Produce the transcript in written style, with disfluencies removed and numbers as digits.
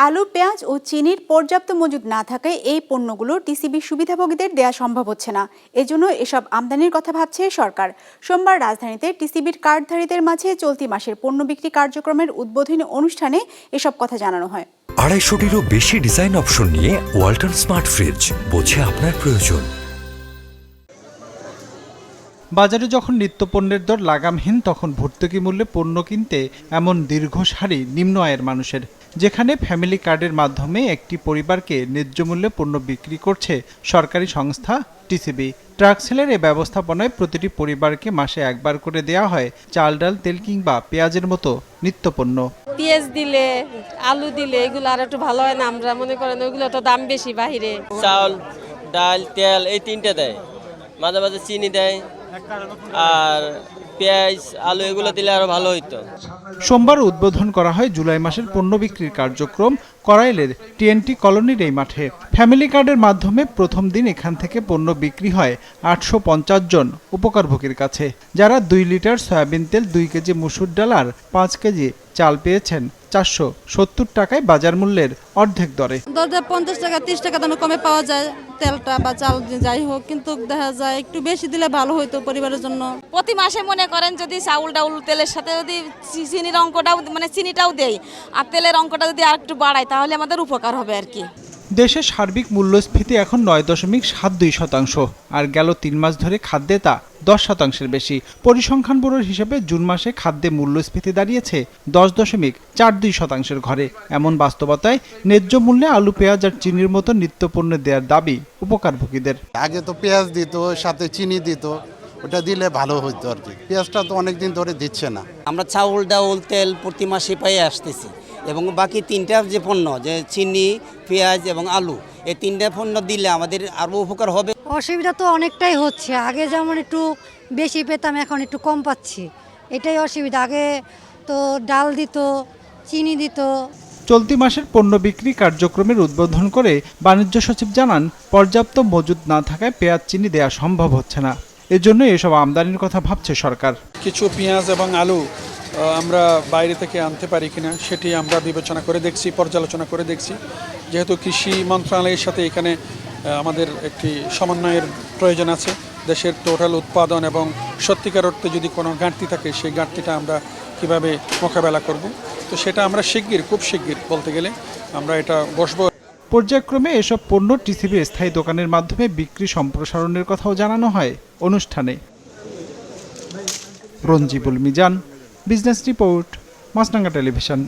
আলু, পেঁয়াজ ও চিনির পর্যাপ্ত মজুদ না থাকায় এই পণ্যগুলো টিসিবির সুবিধাভোগীদের দেয়া সম্ভব হচ্ছে না। এজন্য এসব আমদানির কথা ভাবছে সরকার। সোমবার রাজধানীতে টিসিবির কার্ডধারীদের মাঝে চলতি মাসের পণ্য বিক্রি কার্যক্রমের উদ্বোধনী অনুষ্ঠানে এসব কথা জানানো হয়। 250-টিরও বেশি ডিজাইন অপশন নিয়ে ওয়ালটন স্মার্ট ফ্রিজ, বোঝে আপনার প্রয়োজন। বাজারে যখন নিত্যপণ্যের দর লাগামহীন, তখন ভর্তুকি মূল্যে পণ্য কিনতে এমন দীর্ঘ সারি নিম্ন আয়ের মানুষের, যেখানে ফ্যামিলি কার্ডের মাধ্যমে একটি পরিবারকে ন্যায্য মূল্যে পণ্য বিক্রি করছে সরকারি সংস্থা টিসিবি। ট্রাক সেলের এ ব্যবস্থাপনায় প্রতিটি পরিবারকে মাসে একবার করে দেওয়া হয় চাল, ডাল, তেল কিংবা পেঁয়াজের মতো নিত্যপণ্য। পেঁয়াজ দিলে, আলু দিলে এগুলো আর একটু ভালো হয় না? আমরা মনে করেন ওইগুলো তো দাম বেশি বাহিরে। চাল, ডাল, তেল এই তিনটে দেয়, মাঝে মাঝে চিনি দেয়, আর পেঁয়াজ, আলু এগুলো দিলে আরো ভালো হইতো। সোমবার উদ্বোধন করা হয় জুলাই মাসের পণ্য বিক্রির কার্যক্রম করাইলের টিএনটি কলোনির এই মাঠে। ফ্যামিলি কার্ডের মাধ্যমে প্রথম দিন এখান থেকে পণ্য বিক্রি হয় 850 জন উপকারভোগীর কাছে, যারা 2 লিটার সয়াবিন তেল, 2 কেজি মুসুর ডাল আর 5 কেজি চাল পেয়েছেন 470 টাকায়, বাজার মূল্যের অর্ধেক দরে। 50 টাকা 30 টাকা দামে কমে পাওয়া যায় তেলটা বা চাল, যাই হোক, কিন্তু দেখা যায় একটু বেশি দিলে ভালো হইতো পরিবারের জন্য। প্রতি মাসে মনে করেন যদি চাউল ডাউল তেলের সাথে যদি চিনির অঙ্কটাও মানে চিনিটাও দেয় আর তেলের অঙ্কটা যদি আর একটু বাড়ায় তাহলে আমাদের উপকার হবে আর কি। দেশে সার্বিক মূল্যস্ফীতি এখন 9.72%, আর গেল 3 মাস ধরে খাদ্যে তা 10%-এর বেশি। পরিসংখ্যান ব্যুরোর হিসেবে জুন মাসে খাদ্যে মূল্যস্ফীতি দাঁড়িয়েছে 10.42%-এর ঘরে। এমন বাস্তবতায় ন্যায্য মূল্যে আলু, পেঁয়াজ আর চিনির মতো নিত্যপণ্য দেওয়ার দাবি উপকারভোগীদের। আগে তো পেঁয়াজ দিত, সাথে চিনি দিত, ওটা দিলে ভালো হতো আর কি। পেঁয়াজটা তো অনেকদিন ধরে দিচ্ছে না। আমরা চাউল, ডাউল, তেল প্রতি মাসে পাই আসতেছি, এবং বাকি 3টা যে পণ্য, যে চিনি, পেঁয়াজ এবং আলু, এই 3টা পণ্য দিলে আমাদের আরও উপকার হবে। অসুবিধা তো অনেকটাই হচ্ছে, আগে যেমন একটু বেশি পেতাম এখন একটু কম পাচ্ছি, এটাই অসুবিধা। আগে তো ডাল দিত, চিনি দিত। চলতি মাসের পণ্য বিক্রি কার্যক্রমের উদ্বোধন করে বাণিজ্য সচিব জানান, পর্যাপ্ত মজুদ না থাকায় পেঁয়াজ, চিনি দেওয়া সম্ভব হচ্ছে না। এজন্য এসব আমদানির কথা ভাবছে সরকার। কিছু পেঁয়াজ এবং আলু আমরা বাইরে থেকে আনতে পারি কিনা সেটি আমরা বিবেচনা করে দেখছি, পর্যালোচনা করে দেখছি। যেহেতু কৃষি মন্ত্রণালয়ের সাথে এখানে আমাদের একটি সমন্বয়ের প্রয়োজন আছে, দেশের টোটাল উৎপাদন এবং সত্যিকার অর্থে যদি কোনো ঘাটতি থাকে সেই ঘাটতিটা আমরা কিভাবে মোকাবেলা করব, তো সেটা আমরা খুব শিগগির বলতে গেলে আমরা এটা বসবো। পর্যায়ক্রমে এসব পণ্য টিসিবির স্থায়ী দোকানের মাধ্যমে বিক্রি সম্প্রসারণের কথাও জানানো হয় অনুষ্ঠানে। রঞ্জিবুল মিজান, বিজনেস রিপোর্ট, মাছরাঙা টেলিভিশন।